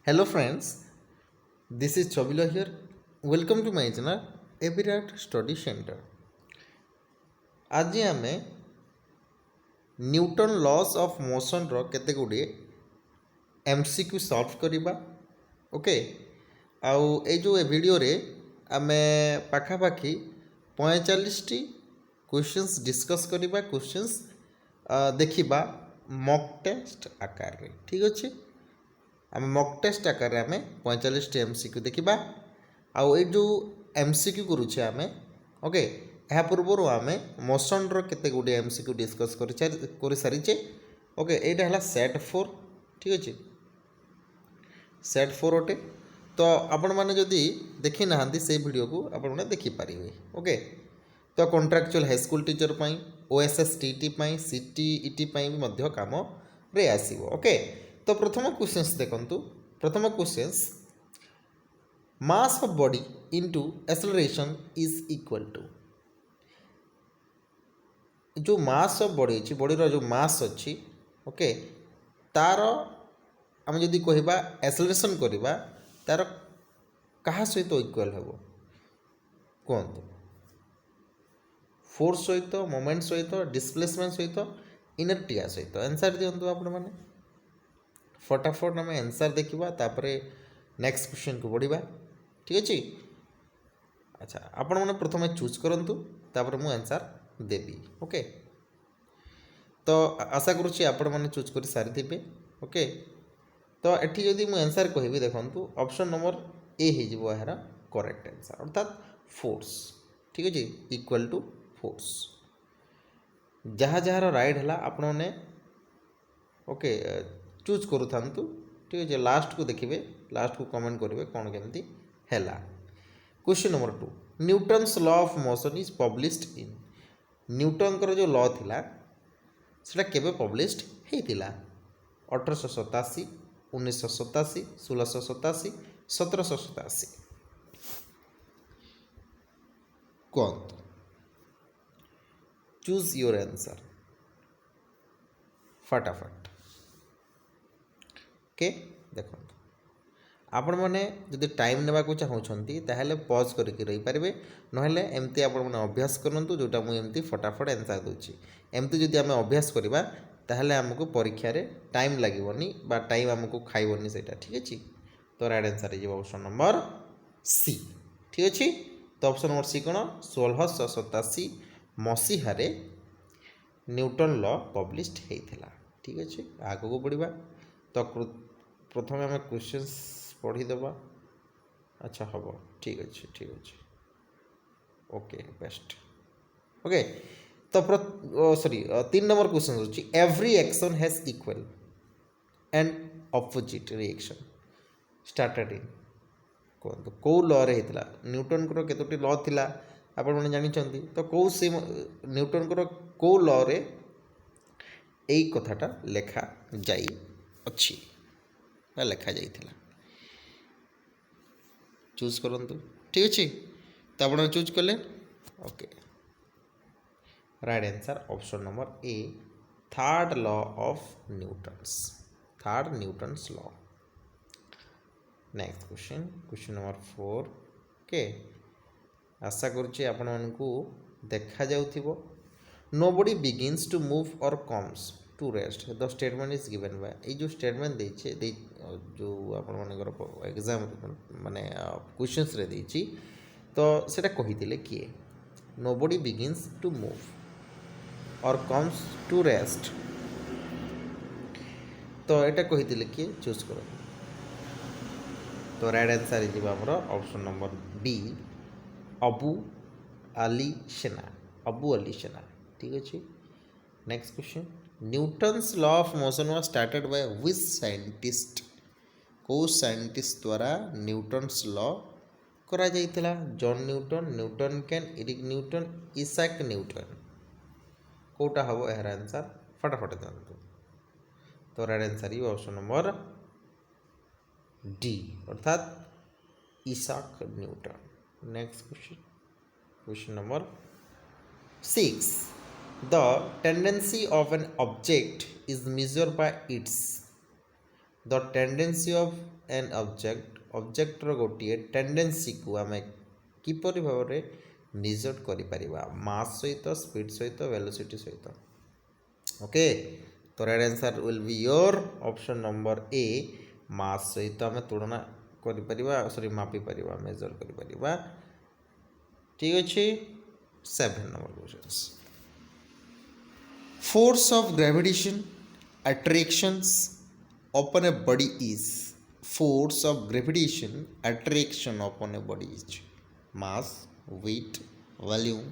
Hello friends, this is Chabila here. Welcome to my channel Evirat Study Center. आज आम Newton loss of motion रो केते गुड़िए MCQ solve करवा okay आउ ए जो ए video रे आमे पाखापाखी 45 क्वेश्चंस डिस्कस करवा क्वेश्चंस देखिबा मॉक टेस्ट आकार रे ठीक अच्छे आम मॉक टेस्ट आकार आम 45 एमसीक्यू देखिबा आउ ए जो एमसीक्यू करुचे आम ओके ଏହା ପୂର୍ବରୁ ଆମେ ମୋସନ୍ର କେତେ ଗୁଡ଼ିଏ ଏମସିକ୍ୟୁ ଡିସ୍କସ୍ କରିସାରିଛେ ଓକେ ଏଇଟା ହେଲା ସେଟ୍ 4 ଠିକ୍ ଅଛି ସେଟ୍ 4 ଅଟେ ତ ଆପଣମାନେ ଯଦି ଦେଖି ନାହାନ୍ତି ସେଇ ଭିଡ଼ିଓକୁ ଆପଣମାନେ ଦେଖିପାରିବେ ଓକେ ତ କଣ୍ଟ୍ରାକ୍ଚୁଆଲ୍ ହାଇସ୍କୁଲ୍ ଟିଚର୍ ପାଇଁ ଓଏସ୍ଏସ୍ ଟିଟି ପାଇଁ ସିଟିଇଟି ପାଇଁ ବି ମଧ୍ୟ କାମରେ ଆସିବ ଓକେ ତ ପ୍ରଥମ କ୍ୱେଶ୍ଚନ୍ସ ଦେଖନ୍ତୁ ପ୍ରଥମ questions mass of body into acceleration is equal to जो मास ऑफ बॉडी अच्छी बॉडीर जो मास अच्छी ओके तार आम जदि कहबा एक्सेलरेशन करवा तार कहा सहित इक्वल हम कहतु फोर्स सहित मोमेंट सहित डिस्प्लेसमेंट सहित इनर्टिया सहित आंसर दिंतु आपण मैंने फटाफट आम आंसर देखा तापर नेक्स्ट क्वेश्चन को बढ़िया ठीक अच्छे अच्छा आपण मैंने प्रथम चूज करूँ तापर मु आंसर देवी ओके तो आशा करुच्ची आपण मैंने चूज कर सारी थे ओके तो एटी जदि मुझे आंसर कहबी देखो ऑप्शन नंबर ए हो यार करेक्ट आंसर अर्थात फोर्स ठीक अच्छे इक्वल टू फोर्स जहाँ जहाँ राइट है आपण मैंने ओके चूज करूँ ठीक अच्छे लास्ट को देखिए लास्ट को कमेंट करेंगे कौन केमती है question number 2 Newton's law of motion is published in newton जो लॉ थिला सेटा केबे पब्लिश्ड हेतिला 1887 1987 1687 1787 कौन चूज योर आंसर फटाफट के देखो आपण मैंने जदि टाइम नेबा को चाहूँगी ताहले पॉज करके रही पारे नहेले एमती आपण मैंने अभ्यास करूँ जोटा मुझे एमती फटाफट आंसर दूची एमती जदि आम अभ्यास करवा ताहले आमको परीक्षा रे टाइम लगनी बा टाइम आमको खाइबनी सेटा ठीक अच्छे तो राइट आंसर हो ऑप्शन नंबर सी ठीक अच्छे तो ऑप्शन नंबर सी कौन 1687 मसीह न्यूटन लॉ पब्लिश्ड होता ठीक अच्छे आग को बढ़िया तो प्रथम आम क्वेश्चंस पढ़ीदे अच्छा हम ठीक अच्छे ओके बेस्ट ओके तो सॉरी 3 नंबर क्वेश्चन होची every action has equal and opposite reaction started in कहतु कौ लॉ रे हेतला न्यूटन को केतोटी लॉ थिला आपण माने जानिछंती तो कौ से न्यूटन को कौ लॉ रे एई कथाटा लेखा जाई अछि बा लेखा जाइथिला चूज करंतु ठीक अच्छे तो आप चूज कले okay right answer option number A third law of Newton's law next question number 4 okay आशा करुच्चे आपण मानकू देखा जाउथिबो nobody begins to move or comes to rest the statement is given by ये जो स्टेटमेंट देछे जो आपण मानकर एग्जाम माने क्वेश्चंस रे देछि तो सेटा कहिथिले किए nobody begins to move or comes to rest तो एटा कहिथिले किए चूज करो तो राइट आंसर इज हमर ऑप्शन नंबर बी अबू अली सेना ठीक अछि next question Newton's law of motion was started by which scientist को साइंटिस्ट द्वारा न्यूटन्स लॉ करा जाइथिला जॉन न्यूटन कैन एरिक न्यूटन इसाक न्यूटन कोटा हबो एहर आंसर फटाफट जानतु तो राइट आंसर ही ऑप्शन नंबर डी अर्थात Isaac Newton next question number 6 The tendency of an object is measured by its the tendency of an ऑब्जेक्टर गोटे टेंडेंसी को आम किपर भाव में निजट कर मास सहित स्पीड सहित वेलोसिटी सहित ओके तो right answer will be your option number A mass सहित आम तुलना कर सॉरी मापी पार मेजर कर ठीक अच्छे 7 number question force of gravitation attractions upon a body is force of gravitation attraction upon a body is mass weight volume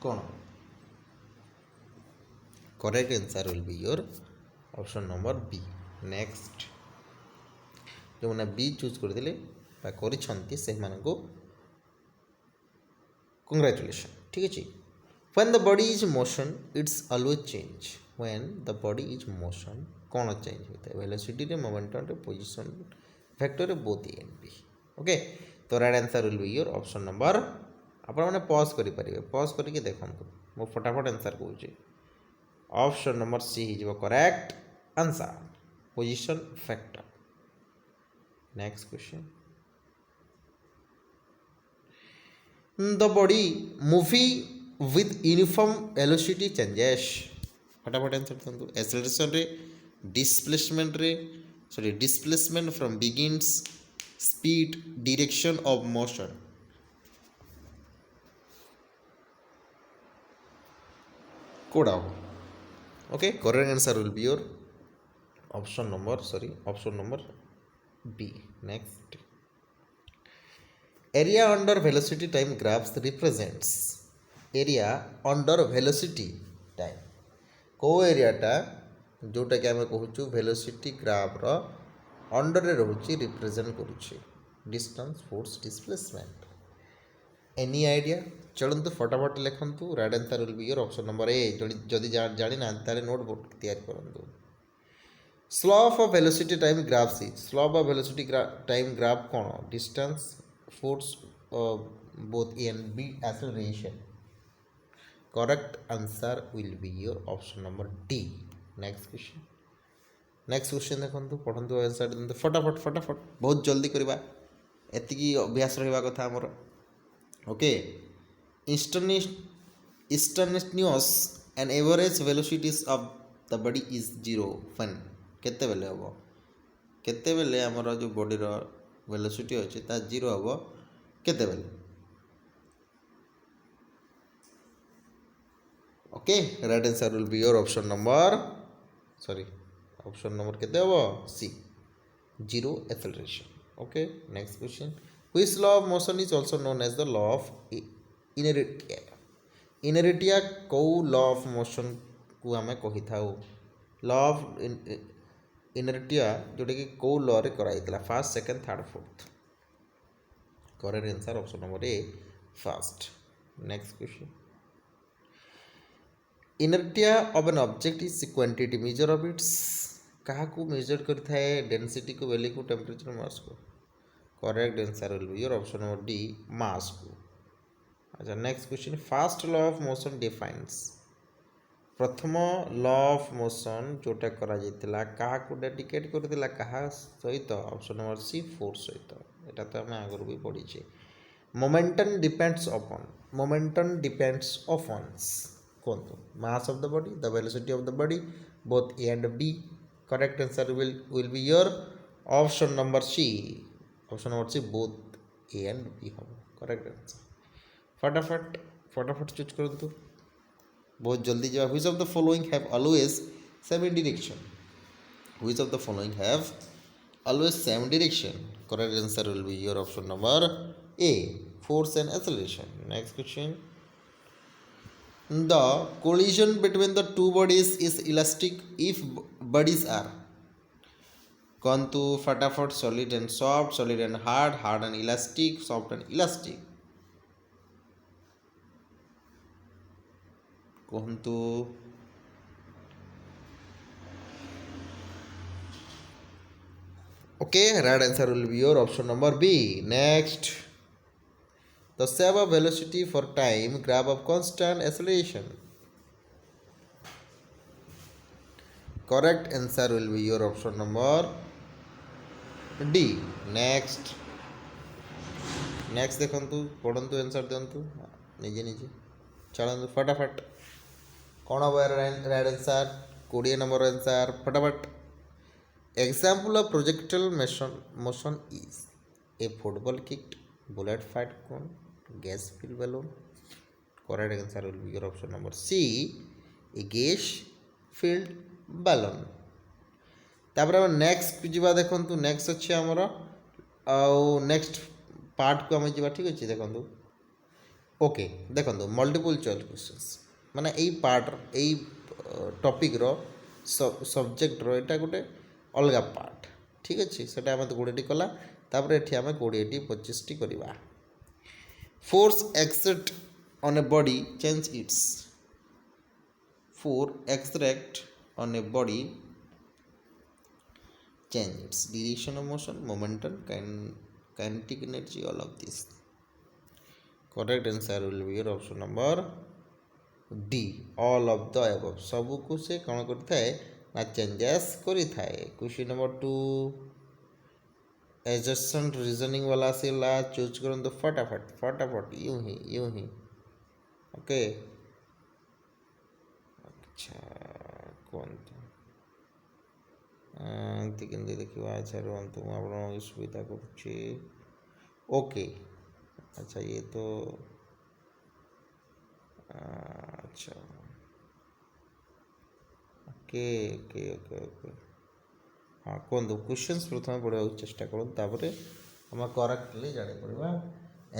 कौन correct answer will be your option number B next जो मैंने B choose करते को congratulation ठीक है when the body is motion it's always change when the body is motion कौन change होता है वेलोसिटी रे मोमेंटम रे पोजीशन वेक्टर रे both A and B okay तो right answer will be your option number आपण माने पॉज करि परिबे पॉज करके देखंतु मो फटाफट आंसर कहूची option number C is correct answer position factor next question the body moving with uniform velocity changes फटाफट आंसर दंतु एक्सेलरेशन रे डिस्प्लेसमेंट रे sorry displacement from begins speed direction of motion code out okay correct answer will be your option number B next area under velocity time graphs represents area under velocity time को एरियाटा जोटा कि आम कहूँ velocity graph रो under रे रोचे represent करुचे distance force displacement any idea चलतु फटाफट लिखु right answer will be your option number ए जदि जानी ना ताले नोटबुक तैयार करंतु slope of velocity time graphs is slope of velocity time graph कौन distance force both A and B acceleration correct answer will be your option number D next question देखो पढ़ंतु answer देते फटाफट बहुत जल्दी करवा एतिकी अभ्यास रहा कथा आमर okay instantaneous and average velocities of the body is 0 when केते बेले हम केते बेले आमर जो बॉडी रो वेलोसिटी अच्छे ता 0 हम केते बेले okay right answer will be your option number केते हम C 0 acceleration okay next question which law of motion is also known as the law of inertia को लॉ ऑफ मोशन को आम कही था लॉ ऑफ इनर्टिया जोटा कि कौ लॉ रे कराइला first second third fourth correct answer option number A first next question inertia of an object is quantity measure of its कहा को मेजर करता है डेंसिटी को वैल्यू को टेम्परेचर मास को correct answer will be your option number D mass को अच्छा next question first law of motion defines प्रथम लॉ ऑफ मोशन जोटा करा जाइतिला कहा को डेडिकेट करतिला कहा सहित ऑप्शन नंबर सी फोर्स सहित एटा तो हम आगर भी पढ़ी छे मोमेंटम डिपेंड्स अपॉन कोन mass of the body the velocity of the body both A and B correct answer will be your option number C both A and B हम correct answer फटाफट choose करंतु बहुत जल्दी जवाब which of the following have always same direction which of the following have always same direction correct answer will be your option number A force and acceleration next question the collision between the two bodies is elastic if bodies are कौन तो फटाफट solid and soft solid and hard and elastic soft and elastic कहतु okay right answer will be your option number B next the shape of velocity for time graph of constant acceleration Correct answer will be your option number D. Next. Next देखंतु पढ़ंतु answer दियंतु निजे निजे चलंतु फटाफट कौन हम right answer 20 number answer फटाफट example of projectile motion is a football kick bullet fight कौन gas fill balloon correct answer will be your option number C a gas filled balloon तापर हम नेक्स्ट जीवा देखंतु नेक्स्ट अछि हमर आउ next part को हम जीवा ठीक अछि देखंतु ओके देखंतु मल्टीपल चॉइस क्वेश्चंस माने एई पार्ट एई टॉपिक रो सब्जेक्ट रो एटा गोटे अलगा पार्ट ठीक अछि सेटा हम 20 कला तापर एठी हम 20 टी 25 टी करबा force exert on a body change its force exert on a body change its direction of motion momentum kinetic energy all of this correct answer will be your option number D all of the above सब को से कौन करता है ना changes करी थाए question number 2 एजस्टन reasoning वाला से ला चूज करन तो फटाफट यूं ही ओके अच्छा कौन एमती केमती देखा अच्छा रुहतु आप सुविधा करुच्ची ओके अच्छा ये तो अच्छा ओके ओके ओके ओके हाँ कहतु क्वेश्चंस प्रथम पढ़ा चेष्टा करूँ तापर आम करेक्टली जानी पड़ा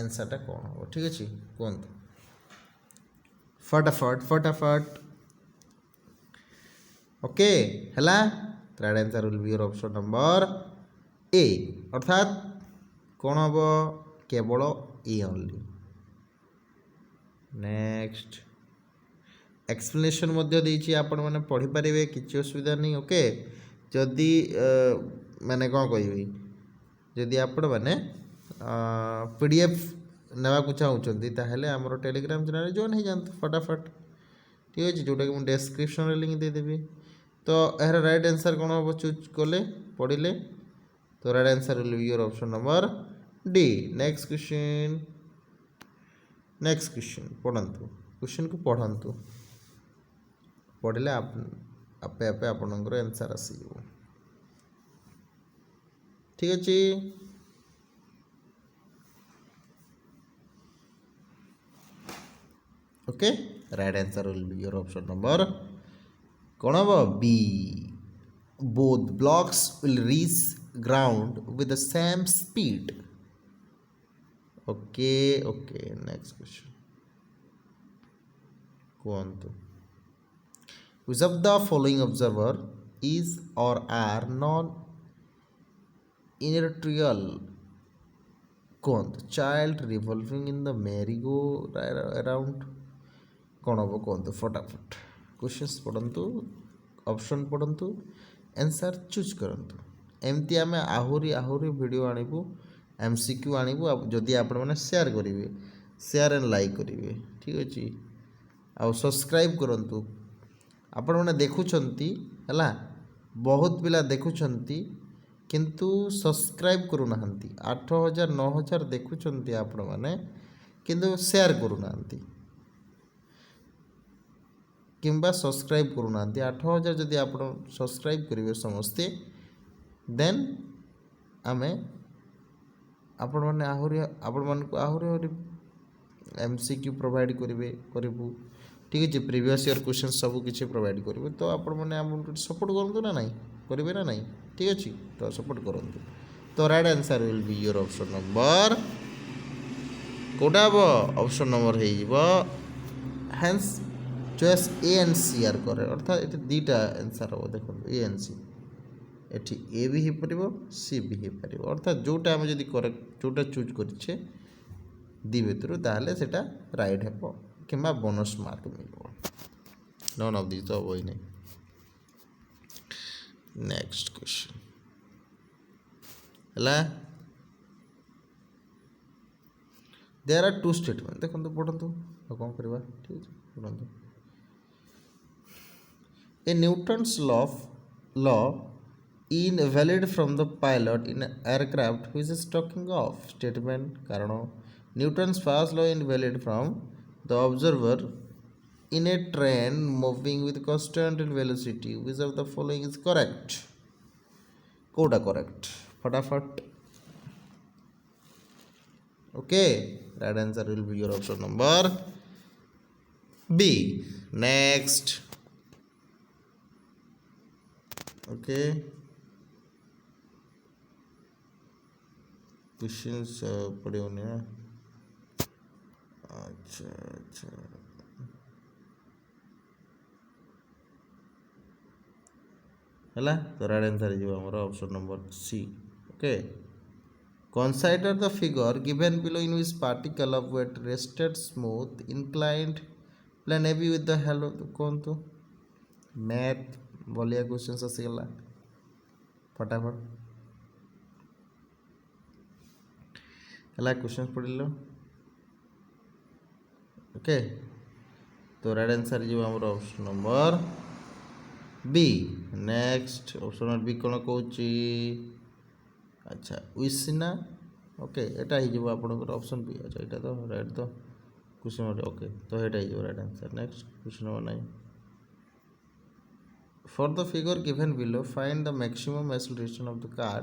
आंसरटा कौन हम ठीक अच्छे कहतु फटाफट ओके है right answer will be your option number ए अर्थात कौन हम केवल ए ओनली नेक्स्ट एक्सप्लेनेशन मध्य देछि आपण माने पढ़ी पारिबे किछि असुविधा नहीं ओके जदि माने कौन कहबी जदि आपण माने पीडीएफ नेवा को चाहउछंती ताहेले हमरो टेलीग्राम चैनल जॉइन हो जांतु फटाफट ठीक अछि जोटा कि मु डिस्क्रिप्शन रे लिंक दे देबी तो यार राइट आंसर कौन हम चूज कले पढ़ले तो right answer will be your option number D next question पढ़ंतु क्वेश्चन को पढ़ंतु पढ़ले आपे आपे आपनकर आंसर आसीबो ठीक अछि okay right answer will be your option number कौन हम B both blocks will reach ground with the same speed okay next question quantum which of the following observer is or are non inertial quantum child revolving in the merry-go-round कौन हम कहतु फटाफट questions पढ़ंतु option पढ़ंतु answer choose करंतु एमती आम आहुरी video आनिबु MCQ आनिबु जदि आपण माने शेयर करिवे शेयर एंड लाइक करिवे ठीक अछि आ सब्सक्राइब करंतु आपण माने देखुछंती हला बहुत पिला देखुछंती किंतु सब्सक्राइब करू नाहंती 8000 9000 देखुछंती आपण माने किंतु शेयर करू नाहंती किंबा सब्सक्राइब करू नाहंती 8000 जदि आपण सब्सक्राइब करिवे समस्ते देन आमे आपण माने आहुरी एमसीक्यू प्रोवाइड करिबु ठीक अछि प्रीवियस ईयर क्वेश्चन सब किछि प्रोवाइड करिबु तो आपण माने हम सपोर्ट करंतु ना नहीं करिवे ना नहीं ठीक अछि तो सपोर्ट करंतु तो right answer will be your option number कोटा ऑप्शन नंबर हे जिवो hence choice A and C are करे अर्थात ये दुटा आंसर हम देखो ए एंड सी एटी ए भी हो पार सी भी हो पार अर्थात जोटा आम जब करेक्ट जोटा चूज करे दी भितर ताहले सेटा राइट हे कि बोनस मार्क मिल नन ऑफ दिस तो हम नहीं नेक्स्ट क्वेश्चन है देयर आर टू स्टेटमेंट देखो पढ़ंतु कौन करवा ठीक है पढ़ंतु A Newton's law of law invalid from the pilot in an aircraft which is taking off statement କାରଣ Newton's first law invalid from the observer in a train moving with constant velocity which of the following is correct Kota correct फटाफट okay right answer will be your option number B next okay questions पड़े होने हैं अच्छा अच्छा है तो right answer जो हमारा option number C okay consider the figure given below in which particle of weight rested smooth inclined plane AB with the hello कौन तो मैथ बोलिया क्वेश्चन आसीगला फटाफट है क्वेश्चन पढ़ लो ओके तो राइट आंसर जो हमारा option number B next option number B कौन कौच अच्छा उइसिना ओके एटा ही जो आपनकर ऑप्शन बी अच्छा एटा तो राइट तो क्वेश्चन नंबर ओके तो एटा ही जो right answer next question number 9 for the figure given below find the maximum acceleration of the car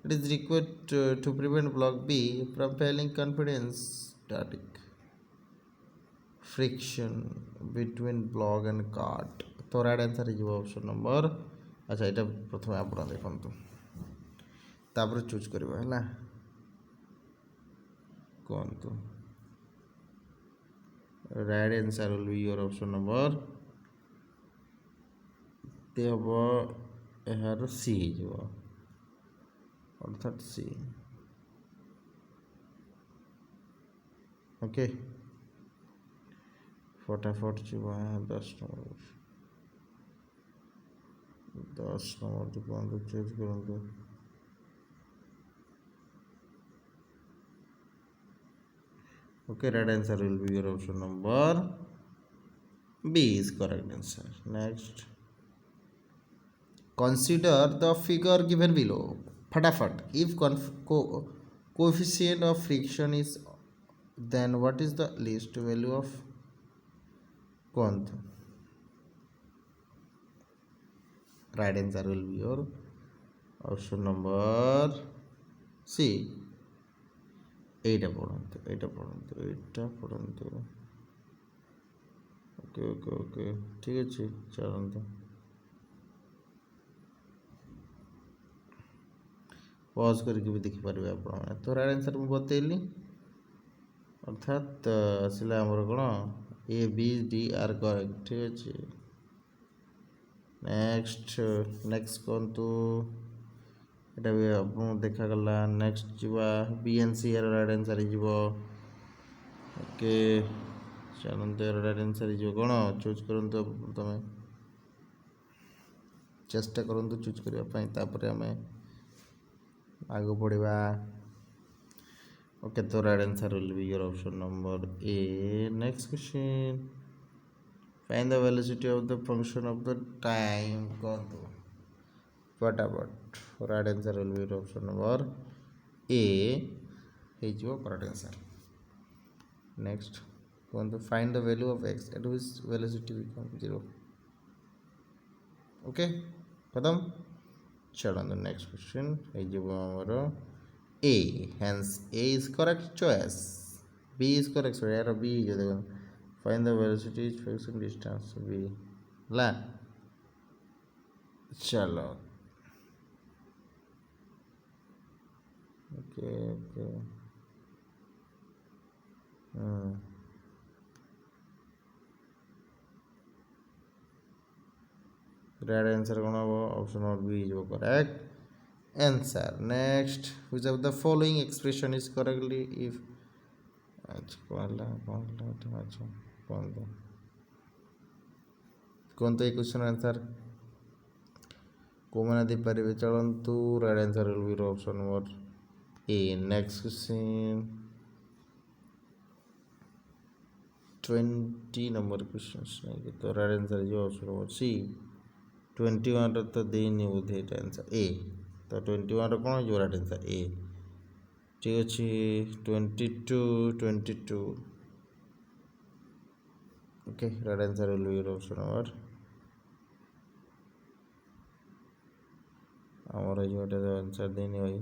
it is required to prevent block B from failing confidence static friction between block and cart तो right answer है option number अच्छा यहाँ प्रथम आप देखु तापर choose करवा है कहतु right answer will be your option number हम यार सी हो अर्थात सी ओके फटाफट जो 10 नंबर जो चूज करूँ okay right answer will be your option number B is correct answer next consider the figure given below फटाफट if coefficient of friction is then what is the least value of कौन right answer will be your option number C এইটা পড়ন্তু ওকে ওকে ওকে ঠিক আছে চলନ୍ତୁ pause करके भी देखिपारे आप तो right answer मुझे बतैली अर्थात आसला आमर कौन A B D are correct ठीक अच्छे नेक्स्ट कहतु এটা भी आपको देखागला नेक्स्ट जीवा बी एन सी यार राइट आंसर हो ओके चलते यार राइट आंसर हो कौन चूज करते प्रथम चेष्टा करूँ चूज करने आम आग बढ़ा ओके तो right answer will be your option number A next question find the velocity of the function of the time कहतु फटाफट right answer will be option number A हो करेक्ट आंसर नेक्स्ट कहतु find the value of X at which velocity become 0 okay खत्म चलो next question होमर A hence A is correct choice B is correct यार B जो देखो find the velocity friction distance बी ला चलो ओके ओके राइट आंसर कौन हम option number B is correct answer next which of the following expression is correctly if अच्छा कौन तो ये क्वेश्चन आंसर को मैंने दे पारे चलतु right answer will be option number A next question 20 number question नहीं तो राइट आंसर जो ऑप्शन नंबर सी 21 तो देनी बोधे ये आंसर ए तो 21 कौन हो राइट आंसर ए ठीक अच्छे 22 okay right answer will be option number आमर ये आंसर देनी भाई